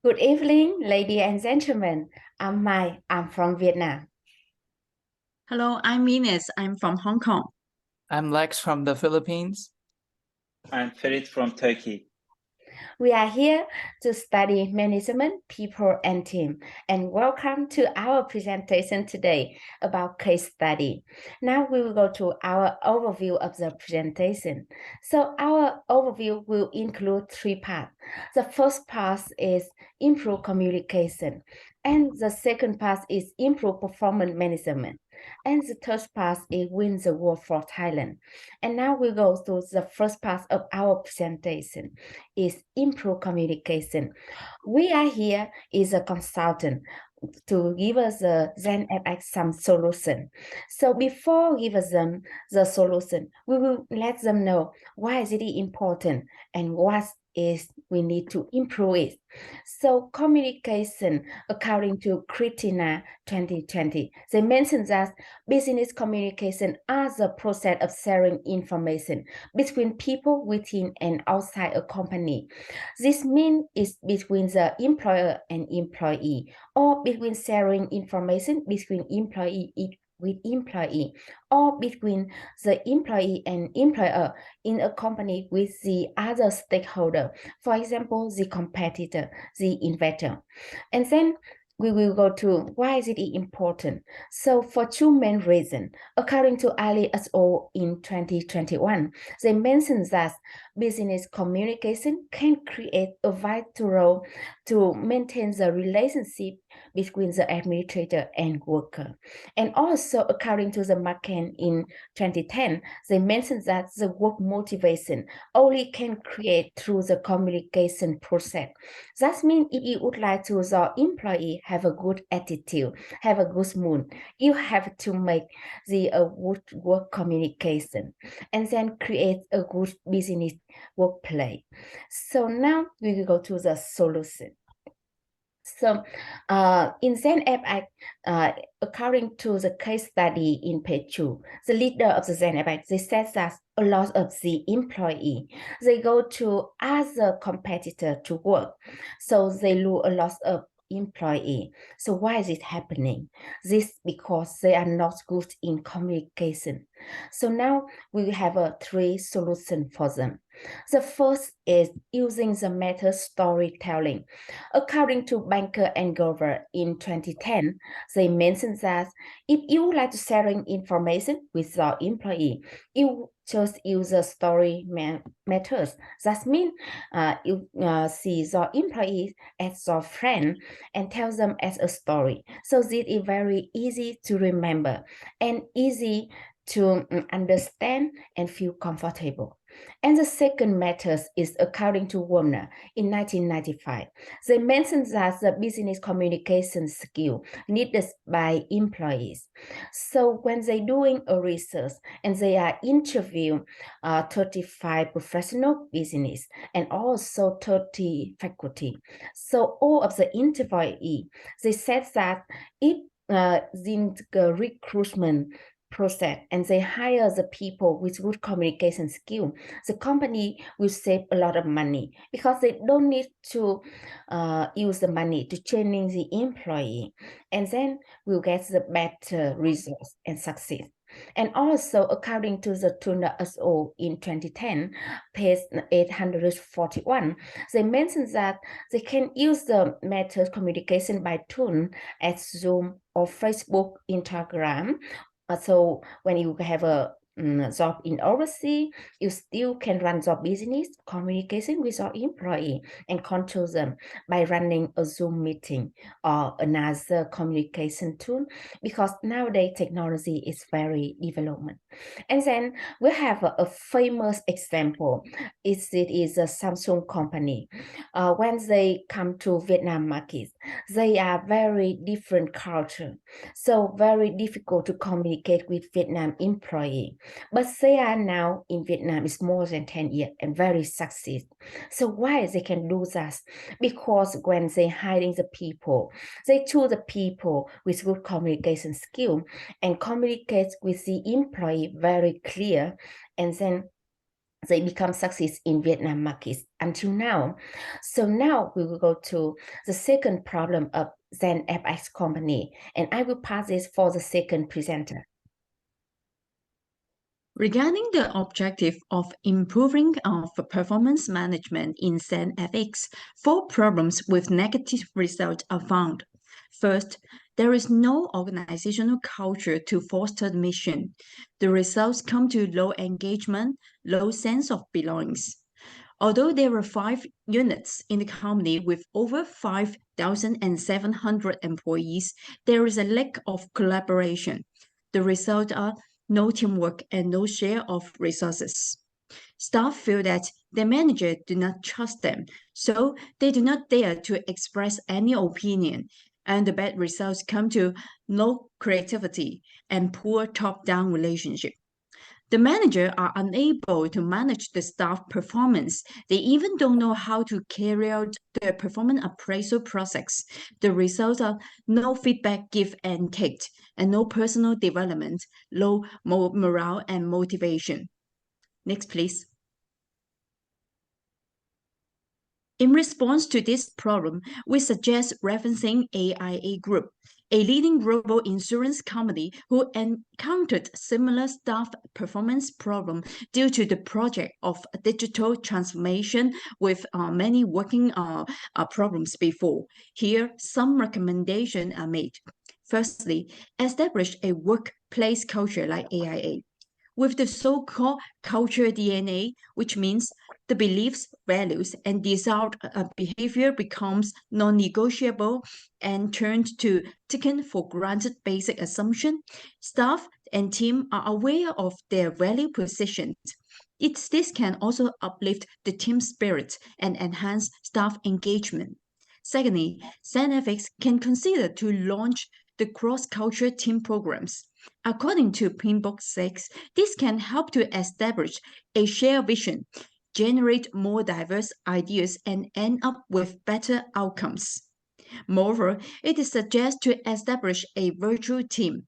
Good evening, ladies and gentlemen. I'm Mai. I'm from Vietnam. Hello, I'm Ines. I'm from Hong Kong. I'm Lex from the Philippines. I'm Ferit from Turkey. We are here to study management, people, and team. And welcome to our presentation today about case study. Now we will go to our overview of the presentation. So our overview will include three parts. The first part is improve communication. And the second part is improve performance management. And the third part is win the war for Thailand. And now we go to the first part of our presentation is improve communication. We are here is a consultant to give us the ZenFX some solution. So before give us them the solution, we will let them know why is it important and what is we need to improve it. So communication, according to Kritina 2020, they mentioned that business communication are the process of sharing information between people within and outside a company. This means it's between the employer and employee, or between sharing information between employee with employee, or between the employee and employer in a company with the other stakeholder, for example, the competitor, the investor. And then we will go to why is it important. So for two main reasons, according to ISO in 2021, they mentioned that business communication can create a vital role to maintain the relationship between the administrator and worker. And also, according to the market in 2010, they mentioned that the work motivation only can create through the communication process. That means if you would like to the employee have a good attitude, have a good mood, you have to make the good work communication and then create a good business workplace. So now we will go to the solution. So in ZenFX, according to the case study in page 2, the leader of the ZenFX, they said that a lot of the employee, they go to other competitor to work. So they lose a lot of employee. So why is it happening? This because they are not good in communication. So now we have a three solution for them. The first is using the method storytelling. According to Banker and Grover in 2010, they mentioned that if you would like to sharing information with your employee, you just use the story methods. That means you see your employees as your friend and tell them as a story. So this is very easy to remember and easy to understand and feel comfortable. And the second method is according to Warner in 1995. They mentioned that the business communication skill needed by employees. So when they're doing a research and they are interviewing 35 professional business and also 30 faculty. So all of the interviewee, they said that if in the recruitment process and they hire the people with good communication skill, the company will save a lot of money because they don't need to use the money to training the employee, and then we'll get the better results and success. And also, according to the Tuna SO in 2010, page 841, they mentioned that they can use the method communication by tune as Zoom or Facebook, Instagram. So when you have a job in overseas, you still can run your business communication with your employee and control them by running a Zoom meeting or another communication tool, because nowadays technology is very development. And then we have a famous example. It is a Samsung company. When they come to Vietnam market, they are very different culture, so very difficult to communicate with Vietnam employee. But they are now in Vietnam is more than 10 years and very success. So why they can do that? Because when they hiring the people, they choose the people with good communication skill and communicate with the employee very clear, and then they become success in Vietnam markets until now. So now we will go to the second problem of ZenFX company, and I will pass this for the second presenter. Regarding the objective of improving performance management in ZenFX, 4 problems with negative results are found. First, there is no organizational culture to foster the mission. The results come to low engagement, low sense of belongings. Although there are 5 units in the company with over 5,700 employees, there is a lack of collaboration. The results are no teamwork and no share of resources. Staff feel that their manager do not trust them, so they do not dare to express any opinion, and the bad results come to no creativity and poor top-down relationship. The manager are unable to manage the staff performance. They even don't know how to carry out the performance appraisal process. The results are no feedback give and take, and no personal development, low morale and motivation. Next, please. In response to this problem, we suggest referencing AIA Group, a leading global insurance company who encountered similar staff performance problem due to the project of digital transformation with many working problems before. Here, some recommendations are made. Firstly, establish a workplace culture like AIA. With the so-called culture DNA, which means the beliefs, values, and desired behavior becomes non-negotiable and turned to taken for granted basic assumption, staff and team are aware of their value positions. This can also uplift the team spirit and enhance staff engagement. Secondly, ZenFX can consider to launch the cross-culture team programs. According to Pinbook 6, this can help to establish a shared vision, generate more diverse ideas, and end up with better outcomes. Moreover, it is suggested to establish a virtual team.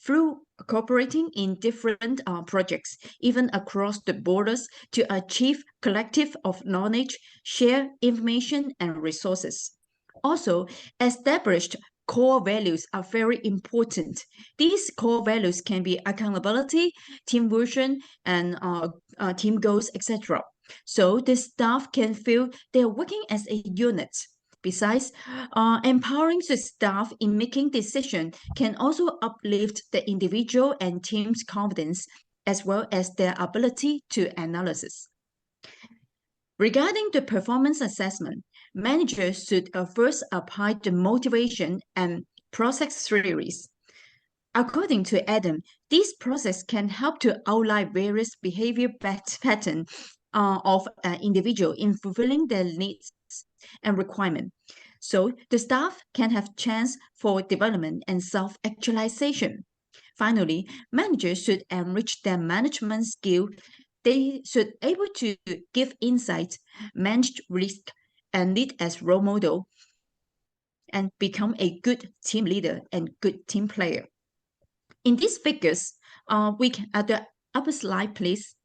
Through cooperating in different projects, even across the borders, to achieve collective of knowledge, share information and resources. Also, established core values are very important. These core values can be accountability, team vision, and team goals, etc. So the staff can feel they're working as a unit. Besides, empowering the staff in making decisions can also uplift the individual and team's confidence, as well as their ability to analysis. Regarding the performance assessment, managers should first apply the motivation and process theories. According to Adam, this process can help to outline various behavior patterns of an individual in fulfilling their needs and requirements. So the staff can have chance for development and self-actualization. Finally, managers should enrich their management skill. They should able to give insights, manage risk, and lead as role model, and become a good team leader and good team player. In these figures, we can at the upper slide, please.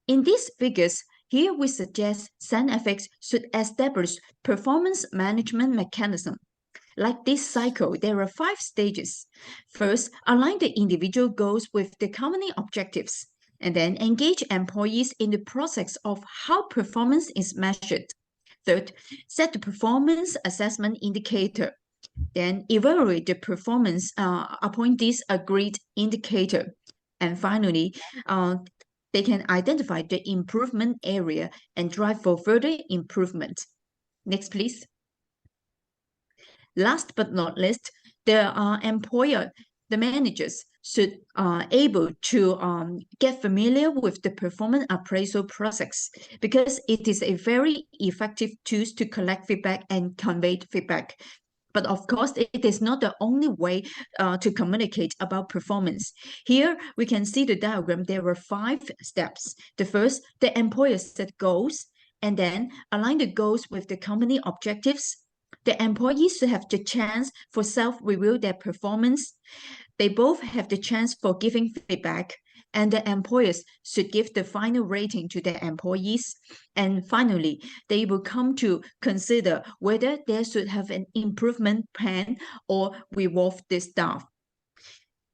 In these figures, here we suggest ZenFX should establish performance management mechanism. Like this cycle, there are 5 stages. First, align the individual goals with the company objectives, and then engage employees in the process of how performance is measured. Third, set the performance assessment indicator. Then evaluate the performance upon this agreed indicator. And finally, they can identify the improvement area and drive for further improvement. Next, please. Last but not least, the managers should able to get familiar with the performance appraisal process, because it is a very effective tool to collect feedback and convey feedback. But of course, it is not the only way to communicate about performance. Here, we can see the diagram. There were 5 steps. The first, the employer set goals, and then align the goals with the company objectives. The employees should have the chance for self-review their performance. They both have the chance for giving feedback. and the employers should give the final rating to their employees. And finally, they will come to consider whether they should have an improvement plan or reward the staff.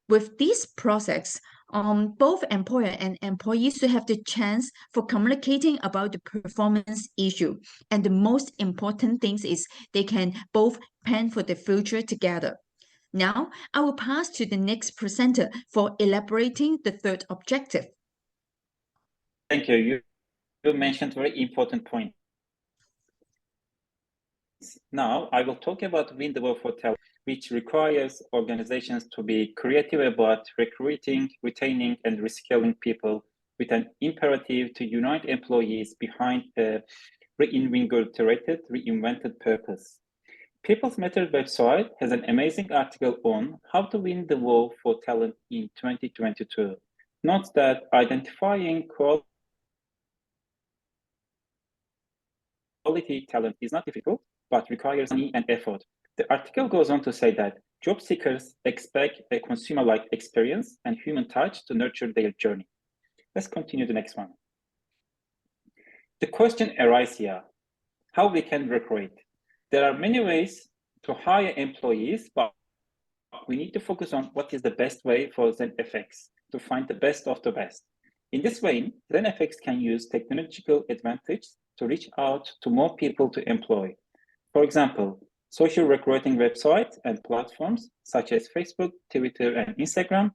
With this process, both employer and employees should have the chance for communicating about the performance issue. And the most important thing is they can both plan for the future together. Now, I will pass to the next presenter for elaborating the third objective. Thank you. You mentioned very important point. Now, I will talk about Win the War for Talent, which requires organizations to be creative about recruiting, retaining, and reskilling people with an imperative to unite employees behind a reinvented purpose. People's Matter website has an amazing article on how to win the war for talent in 2022. Notes that identifying quality talent is not difficult, but requires money and effort. The article goes on to say that job seekers expect a consumer-like experience and human touch to nurture their journey. Let's continue the next one. The question arises here, how we can recruit. There are many ways to hire employees, but we need to focus on what is the best way for ZenFX to find the best of the best. In this way, ZenFX can use technological advantage to reach out to more people to employ. For example, social recruiting websites and platforms such as Facebook, Twitter, and Instagram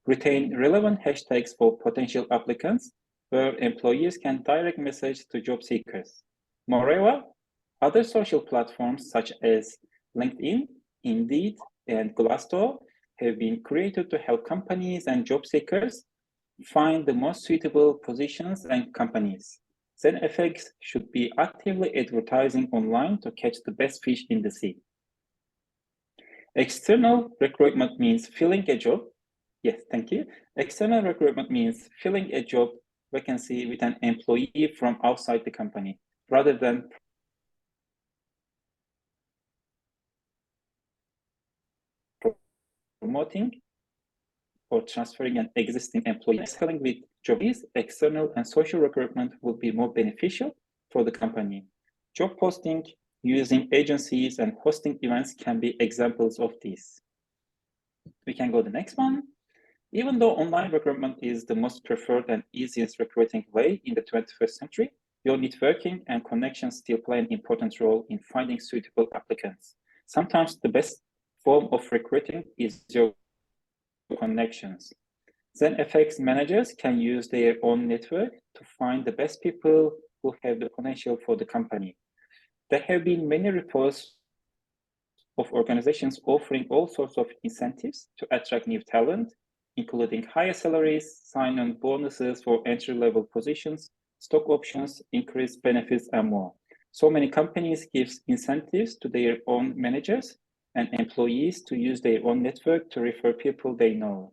retain relevant hashtags for potential applicants where employees can direct message to job seekers. Moreover, other social platforms such as LinkedIn, Indeed, and Glassdoor have been created to help companies and job seekers find the most suitable positions and companies. ZenFX should be actively advertising online to catch the best fish in the sea. External recruitment means filling a job. Yes, thank you. External recruitment means filling a job vacancy with an employee from outside the company, rather than promoting or transferring an existing employee. Filling with jobs, external and social recruitment will be more beneficial for the company. Job posting, using agencies, and hosting events can be examples of this. We can go to the next one. Even though online recruitment is the most preferred and easiest recruiting way in the 21st century, your networking and connections still play an important role in finding suitable applicants. Sometimes the best form of recruiting is your connections. ZenFX managers can use their own network to find the best people who have the potential for the company. There have been many reports of organizations offering all sorts of incentives to attract new talent, including higher salaries, sign-on bonuses for entry-level positions, stock options, increased benefits, and more. So many companies give incentives to their own managers and employees to use their own network to refer people they know.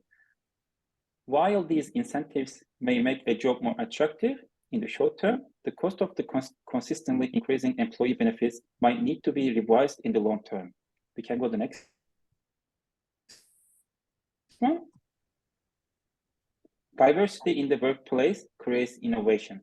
While these incentives may make a job more attractive in the short term, the cost of the consistently increasing employee benefits might need to be revised in the long term. We can go to the next one. Diversity in the workplace creates innovation.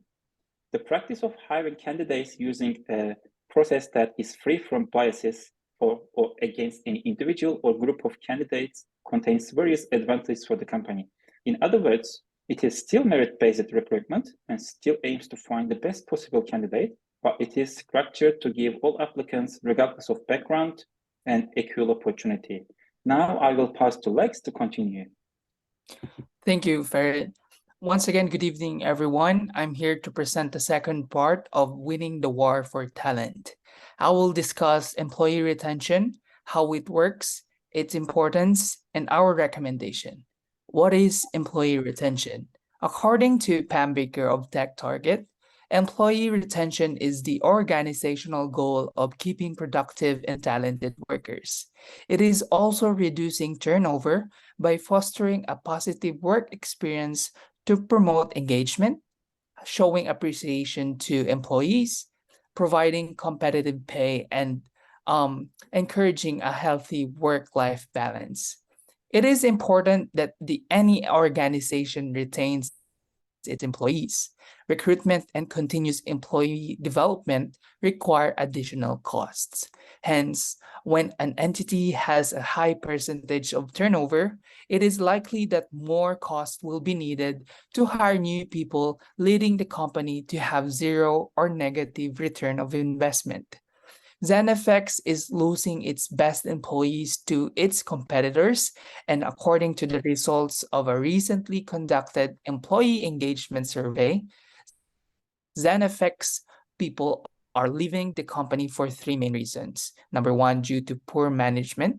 The practice of hiring candidates using a process that is free from biases or against any individual or group of candidates contains various advantages for the company. In other words, it is still merit-based recruitment and still aims to find the best possible candidate, but it is structured to give all applicants, regardless of background, an equal opportunity. Now I will pass to Lex to continue. Thank you, Farid. Once again, good evening, everyone. I'm here to present the second part of Winning the War for Talent. I will discuss employee retention, how it works, its importance, and our recommendation. What is employee retention? According to Pam Baker of TechTarget, employee retention is the organizational goal of keeping productive and talented workers. It is also reducing turnover by fostering a positive work experience to promote engagement, showing appreciation to employees, providing competitive pay, and encouraging a healthy work-life balance. It is important that any organization retains its employees. Recruitment and continuous employee development require additional costs. Hence, when an entity has a high percentage of turnover, it is likely that more cost will be needed to hire new people, leading the company to have zero or negative return of investment. ZenFX is losing its best employees to its competitors, and according to the results of a recently conducted employee engagement survey, ZenFX people are leaving the company for three main reasons. Number one, due to poor management.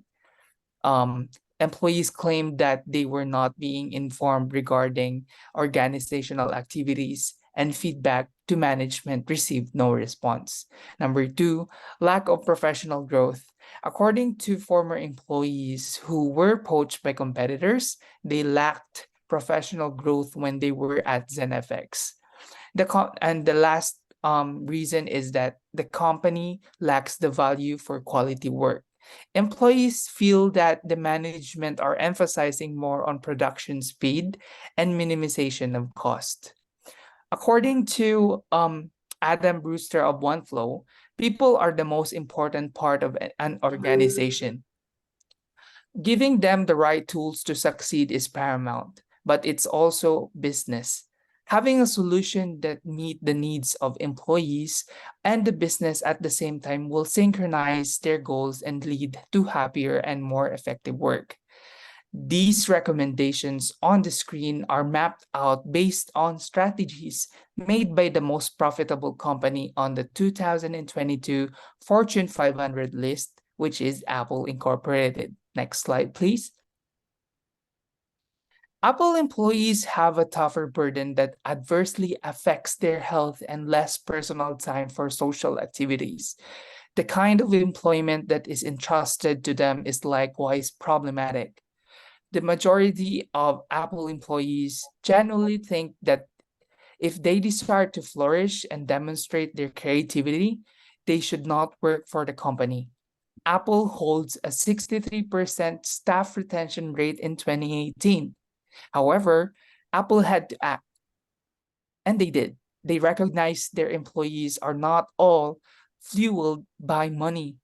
Employees claimed that they were not being informed regarding organizational activities, and feedback to management received no response. Number two, lack of professional growth. According to former employees who were poached by competitors, they lacked professional growth when they were at ZenFX. And the last reason is that the company lacks the value for quality work. Employees feel that the management are emphasizing more on production speed and minimization of cost. According to Adam Brewster of OneFlow, people are the most important part of an organization. Giving them the right tools to succeed is paramount, but it's also business. Having a solution that meet the needs of employees and the business at the same time will synchronize their goals and lead to happier and more effective work. These recommendations on the screen are mapped out based on strategies made by the most profitable company on the 2022 Fortune 500 list, which is Apple Incorporated. Next slide, please. Apple employees have a tougher burden that adversely affects their health and less personal time for social activities. The kind of employment that is entrusted to them is likewise problematic. The majority of Apple employees genuinely think that if they desire to flourish and demonstrate their creativity, they should not work for the company. Apple holds a 63% staff retention rate in 2018. However, Apple had to act, and they did. They recognized their employees are not all fueled by money.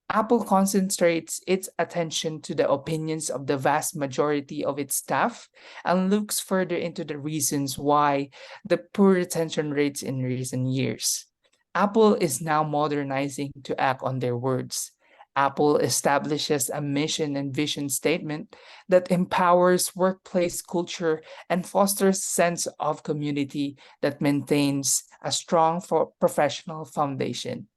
Apple concentrates its attention to the opinions of the vast majority of its staff and looks further into the reasons why the poor retention rates in recent years. Apple is now modernizing to act on their words. Apple establishes a mission and vision statement that empowers workplace culture and fosters a sense of community that maintains a strong professional foundation.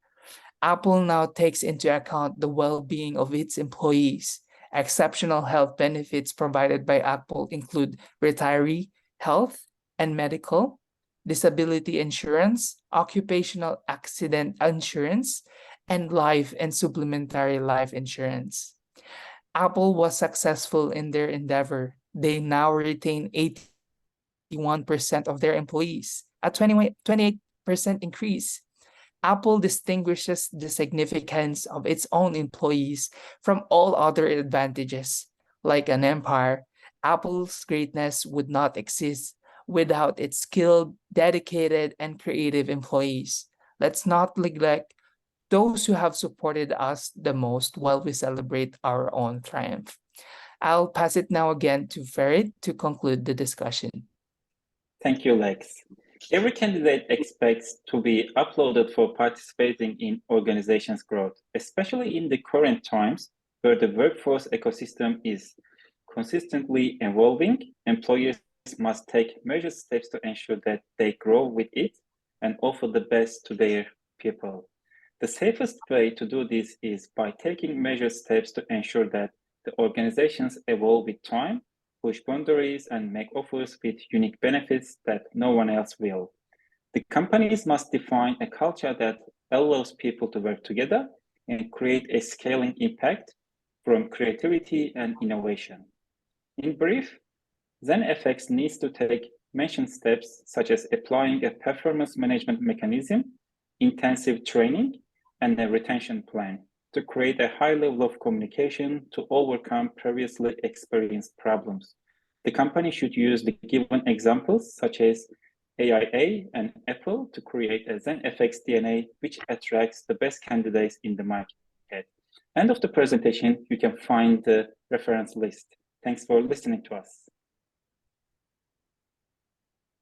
Apple now takes into account the well-being of its employees. Exceptional health benefits provided by Apple include retiree health and medical, disability insurance, occupational accident insurance, and life and supplementary life insurance. Apple was successful in their endeavor. They now retain 81% of their employees, a 28% increase. Apple distinguishes the significance of its own employees from all other advantages. Like an empire, Apple's greatness would not exist without its skilled, dedicated, and creative employees. Let's not neglect those who have supported us the most while we celebrate our own triumph. I'll pass it now again to Ferit to conclude the discussion. Thank you, Lex. Every candidate expects to be uploaded for participating in organizations' growth, especially in the current times where the workforce ecosystem is consistently evolving. Employers must take measured steps to ensure that they grow with it and offer the best to their people. The safest way to do this is by taking measured steps to ensure that the organizations evolve with time, push boundaries, and make offers with unique benefits that no one else will. The companies must define a culture that allows people to work together and create a scaling impact from creativity and innovation. In brief, ZenFX needs to take mentioned steps such as applying a performance management mechanism, intensive training, and a retention plan to create a high level of communication to overcome previously experienced problems. The company should use the given examples, such as AIA and Apple, to create a ZenFX DNA which attracts the best candidates in the market. End of the presentation, you can find the reference list. Thanks for listening to us.